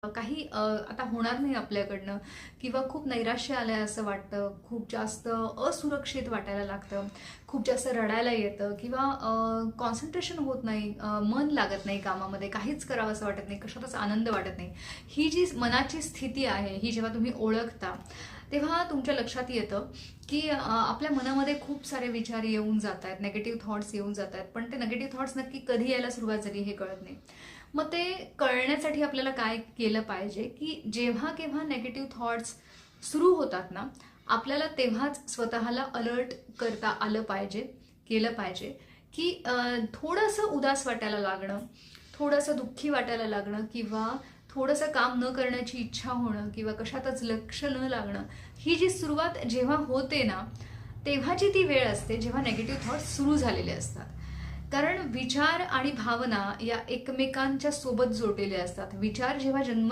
काही आता होणार नाही आपल्याकडनं किंवा खूप नैराश्य आलंय असं वाटतं, खूप जास्त असुरक्षित वाटायला लागतं, खूप जास्त रडायला येतं किंवा कॉन्सन्ट्रेशन होत नाही, मन लागत नाही कामामध्ये, काहीच करावं असं वाटत नाही, कशातच आनंद वाटत नाही. ही जी मनाची स्थिती आहे, ही जेव्हा तुम्ही ओळखता तेव्हा तुमच्या लक्षात येतं की आपल्या मनामध्ये खूप सारे विचार येऊन जात आहेत, नेगेटिव्ह थॉट्स येऊन जात आहेत, पण ते नेगेटिव्ह थॉट्स नक्की कधी यायला सुरुवात झाली हे कळत नाही. मग ते कळण्यासाठी आपल्याला काय केलं पाहिजे की जेव्हा केव्हा नेगेटिव्ह थॉट्स सुरू होतात ना, आपल्याला तेव्हाच स्वतःला अलर्ट करता आलं पाहिजे, केलं पाहिजे की थोडंसं उदास वाटायला लागणं, थोडंसं दुःखी वाटायला लागणं किंवा थोडंसं काम न करण्याची इच्छा होणं किंवा कशातच लक्ष न लागणं, ही जी सुरुवात जेव्हा होते ना, तेव्हाची ती वेळ असते जेव्हा नेगेटिव्ह थॉट्स सुरू झालेले असतात. कारण विचार आणि भावना या एकमेकांच्या सोबत जोडलेल्या असतात. विचार जेव्हा जन्म